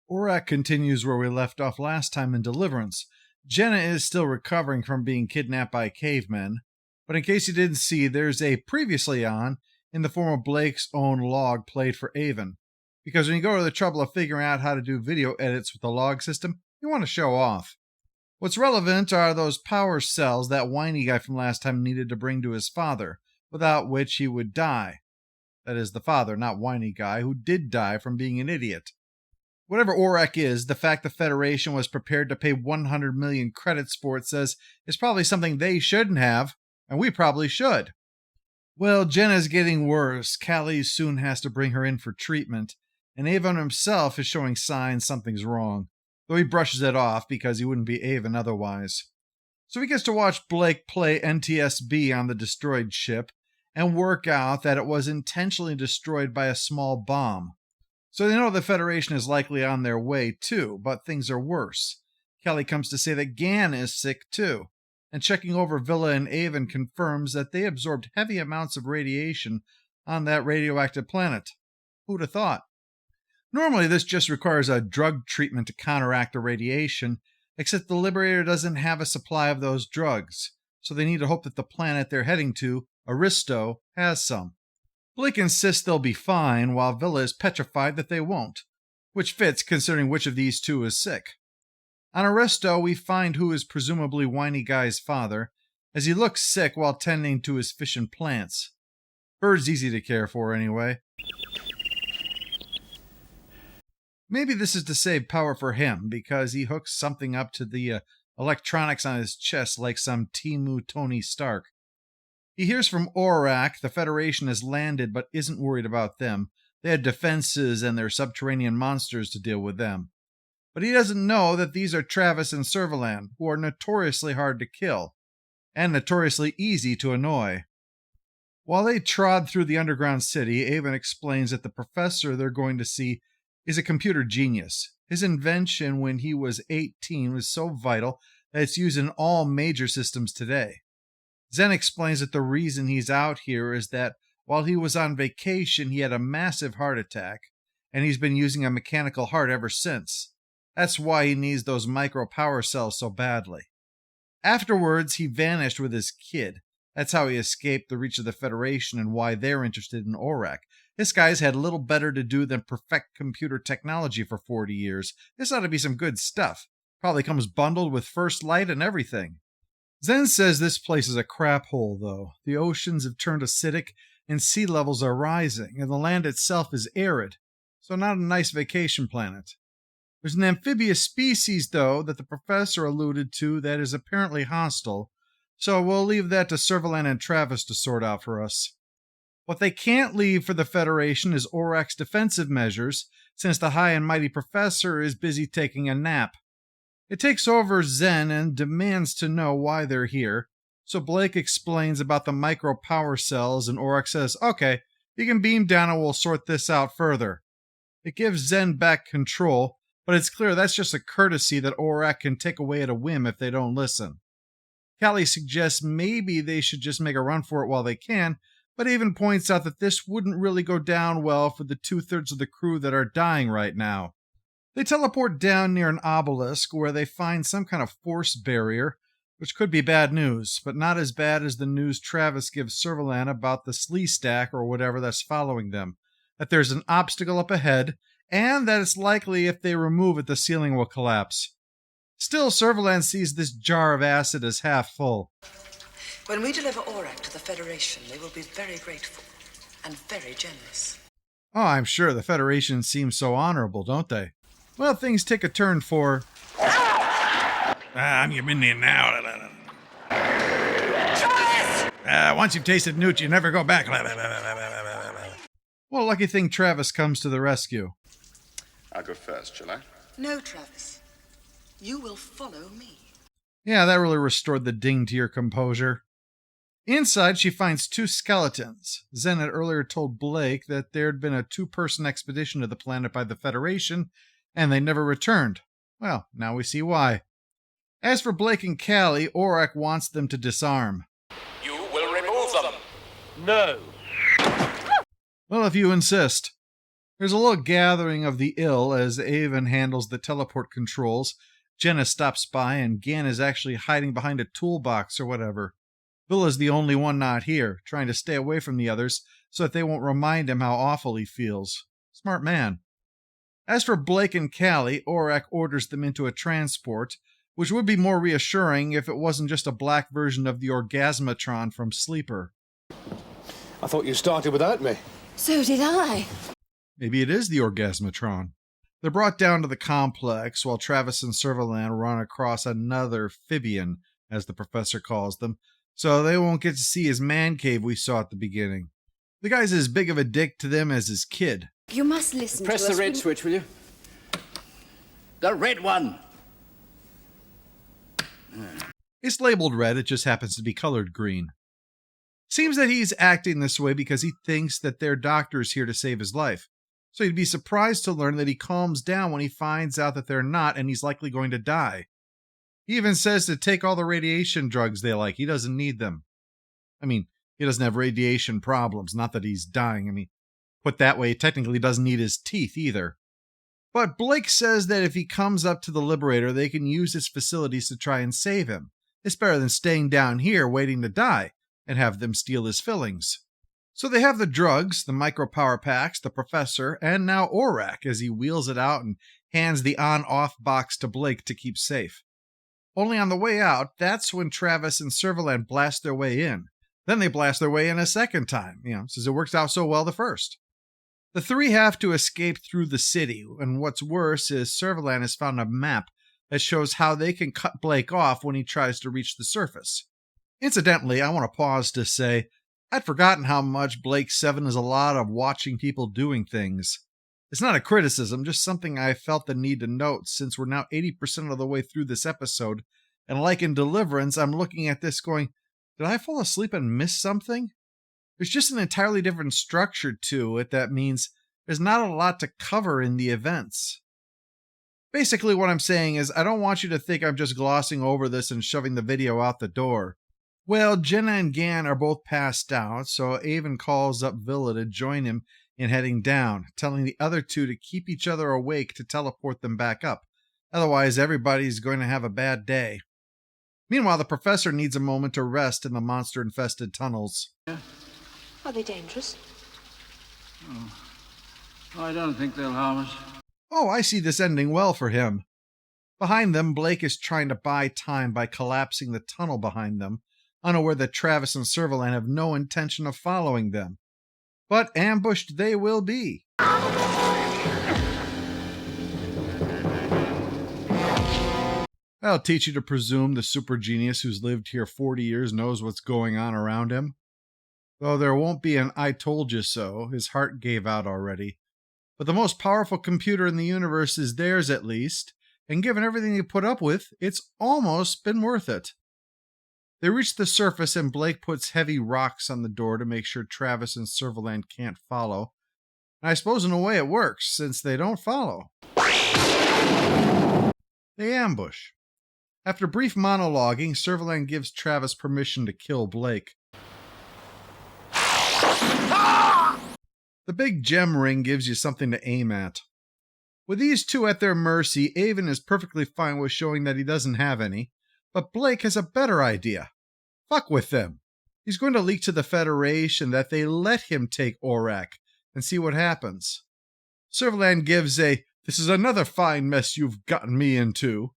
Orac continues where we left off last time in Deliverance. Jenna is still recovering from being kidnapped by cavemen, but in case you didn't see, there's a previously on in the form of Blake's own log played for Avon. Because when you go to the trouble of figuring out how to do video edits with the log system, you want to show off. What's relevant are those power cells that whiny guy from last time needed to bring to his father, without which he would die. That is, the father, not whiny guy, who did die from being an idiot. Whatever Orac is, the fact the Federation was prepared to pay 100 million credits for it says it's probably something they shouldn't have, and we probably should. Well, Jenna's getting worse. Callie soon has to bring her in for treatment, and Avon himself is showing signs something's wrong, though he brushes it off because he wouldn't be Avon otherwise. So he gets to watch Blake play NTSB on the destroyed ship and work out that it was intentionally destroyed by a small bomb. So they know the Federation is likely on their way too, but things are worse. Kelly comes to say that Gan is sick too, and checking over Villa and Avon confirms that they absorbed heavy amounts of radiation on that radioactive planet. Who'd have thought? Normally this just requires a drug treatment to counteract the radiation, except the Liberator doesn't have a supply of those drugs, so they need to hope that the planet they're heading to, Aristo, has some. Blake insists they'll be fine, while Villa is petrified that they won't, which fits considering which of these two is sick. On Aristo, we find who is presumably Whiny Guy's father, as he looks sick while tending to his fish and plants. Bird's easy to care for anyway. Maybe this is to save power for him, because he hooks something up to the electronics on his chest like some Temu Tony Stark. He hears from Orac the Federation has landed but isn't worried about them. They had defenses and their subterranean monsters to deal with them. But he doesn't know that these are Travis and Servalan, who are notoriously hard to kill, and notoriously easy to annoy. While they trod through the underground city, Avon explains that the professor they're going to see is a computer genius. His invention when he was 18 was so vital that it's used in all major systems today. Zen explains that the reason he's out here is that while he was on vacation, he had a massive heart attack, and he's been using a mechanical heart ever since. That's why he needs those micro power cells so badly. Afterwards, he vanished with his kid. That's how he escaped the reach of the Federation and why they're interested in Orac. This guy's had little better to do than perfect computer technology for 40 years. This ought to be some good stuff. Probably comes bundled with first light and everything. Zen says this place is a crap hole, though. The oceans have turned acidic and sea levels are rising, and the land itself is arid, so not a nice vacation planet. There's an amphibious species, though, that the professor alluded to that is apparently hostile, so we'll leave that to Servalan and Travis to sort out for us. What they can't leave for the Federation is Orac's defensive measures, since the high and mighty professor is busy taking a nap. It takes over Zen and demands to know why they're here, so Blake explains about the micro power cells and Orac says, okay, you can beam down and we'll sort this out further. It gives Zen back control, but it's clear that's just a courtesy that Orac can take away at a whim if they don't listen. Callie suggests maybe they should just make a run for it while they can, but even points out that this wouldn't really go down well for the 2/3 of the crew that are dying right now. They teleport down near an obelisk where they find some kind of force barrier, which could be bad news, but not as bad as the news Travis gives Servalan about the slee stack or whatever that's following them, that there's an obstacle up ahead, and that it's likely if they remove it the ceiling will collapse. Still, Servalan sees this jar of acid as half full. When we deliver Orac to the Federation, they will be very grateful and very generous. Oh, I'm sure the Federation seems so honorable, don't they? Well, things take a turn for... I'm your minion now. Once you've tasted newt, you never go back. Well, lucky thing Travis comes to the rescue. I'll go first, shall I? No, Travis. You will follow me. Yeah, that really restored the ding to your composure. Inside, she finds 2 skeletons. Zen had earlier told Blake that there'd been a 2-person expedition to the planet by the Federation, and they never returned. Well, now we see why. As for Blake and Callie, Orac wants them to disarm. You will remove them. No. Well, if you insist. There's a little gathering of the ill as Avon handles the teleport controls. Jenna stops by, and Gan is actually hiding behind a toolbox or whatever. Villa's the only one not here, trying to stay away from the others so that they won't remind him how awful he feels. Smart man. As for Blake and Callie, Orac orders them into a transport, which would be more reassuring if it wasn't just a black version of the Orgasmatron from Sleeper. I thought you started without me. So did I. Maybe it is the Orgasmatron. They're brought down to the complex while Travis and Servalan run across another Phibian, as the professor calls them, so they won't get to see his man cave we saw at the beginning. The guy's as big of a dick to them as his kid. You must listen Press to the us. red switch, will you? The red one! It's labeled red, it just happens to be colored green. Seems that he's acting this way because he thinks that their doctor is here to save his life. So you'd be surprised to learn that he calms down when he finds out that they're not and he's likely going to die. He even says to take all the radiation drugs they like. He doesn't need them. I mean, he doesn't have radiation problems, not that he's dying. I mean, put that way, he technically doesn't need his teeth either. But Blake says that if he comes up to the Liberator, they can use his facilities to try and save him. It's better than staying down here waiting to die and have them steal his fillings. So they have the drugs, the micro-power packs, the professor, and now Orac as he wheels it out and hands the on-off box to Blake to keep safe. Only on the way out, that's when Travis and Servalan blast their way in. Then they blast their way in a second time, since it worked out so well the first. The three have to escape through the city, and what's worse is Servalan has found a map that shows how they can cut Blake off when he tries to reach the surface. Incidentally, I want to pause to say, I'd forgotten how much Blake 7 is a lot of watching people doing things. It's not a criticism, just something I felt the need to note since we're now 80% of the way through this episode, and like in Deliverance, I'm looking at this going, did I fall asleep and miss something? There's just an entirely different structure to it that means there's not a lot to cover in the events. Basically what I'm saying is I don't want you to think I'm just glossing over this and shoving the video out the door. Well, Jenna and Gan are both passed out, so Avon calls up Villa to join him in heading down, telling the other two to keep each other awake to teleport them back up. Otherwise, everybody's going to have a bad day. Meanwhile, the professor needs a moment to rest in the monster-infested tunnels. Are they dangerous? I don't think they'll harm us. Oh, I see this ending well for him. Behind them, Blake is trying to buy time by collapsing the tunnel behind them, unaware that Travis and Servalan have no intention of following them. But ambushed they will be. I'll teach you to presume the super genius who's lived here 40 years knows what's going on around him. Though there won't be an I told you so, his heart gave out already. But the most powerful computer in the universe is theirs at least, and given everything they put up with, it's almost been worth it. They reach the surface and Blake puts heavy rocks on the door to make sure Travis and Servalan can't follow. And I suppose in a way it works, since they don't follow. They ambush. After brief monologuing, Servalan gives Travis permission to kill Blake. The big gem ring gives you something to aim at. With these two at their mercy, Avon is perfectly fine with showing that he doesn't have any, but Blake has a better idea. Fuck with them. He's going to leak to the Federation that they let him take Orac and see what happens. Servalan gives a, "This is another fine mess you've gotten me into,"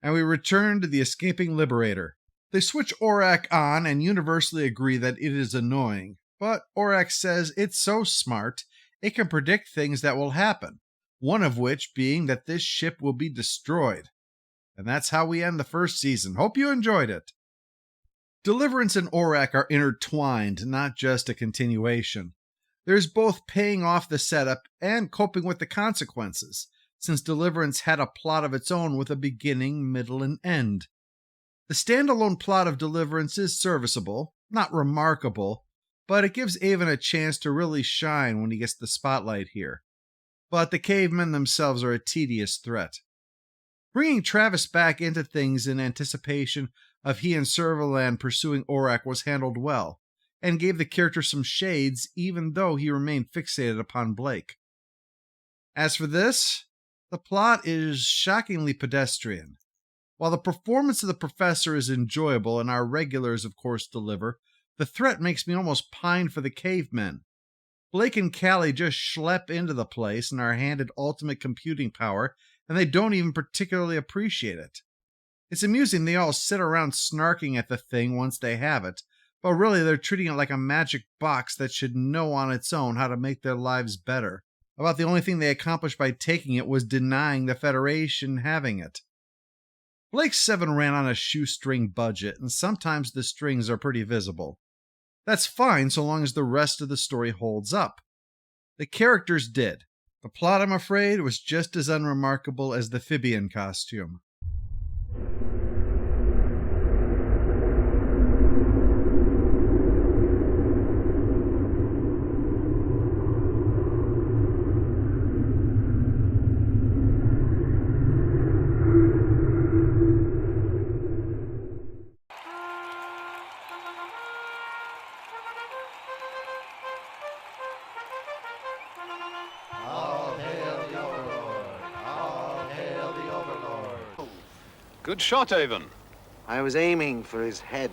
and we return to the escaping Liberator. They switch Orac on and universally agree that it is annoying, but Orac says it's so smart it can predict things that will happen, one of which being that this ship will be destroyed. And that's how we end the first season. Hope you enjoyed it. Deliverance and Orac are intertwined, not just a continuation. There's both paying off the setup and coping with the consequences, since Deliverance had a plot of its own with a beginning, middle, and end. The standalone plot of Deliverance is serviceable, not remarkable, but it gives Avon a chance to really shine when he gets the spotlight here. But the cavemen themselves are a tedious threat. Bringing Travis back into things in anticipation of he and Servalan pursuing Orac was handled well, and gave the character some shades even though he remained fixated upon Blake. As for this, the plot is shockingly pedestrian. While the performance of the professor is enjoyable and our regulars, of course, deliver, the threat makes me almost pine for the cavemen. Blake and Callie just schlep into the place and are handed ultimate computing power, and they don't even particularly appreciate it. It's amusing they all sit around snarking at the thing once they have it, but really they're treating it like a magic box that should know on its own how to make their lives better. About the only thing they accomplished by taking it was denying the Federation having it. Blake's 7 ran on a shoestring budget, and sometimes the strings are pretty visible. That's fine so long as the rest of the story holds up. The characters did. The plot, I'm afraid, was just as unremarkable as the Phibian costume. Good shot, Avon. I was aiming for his head.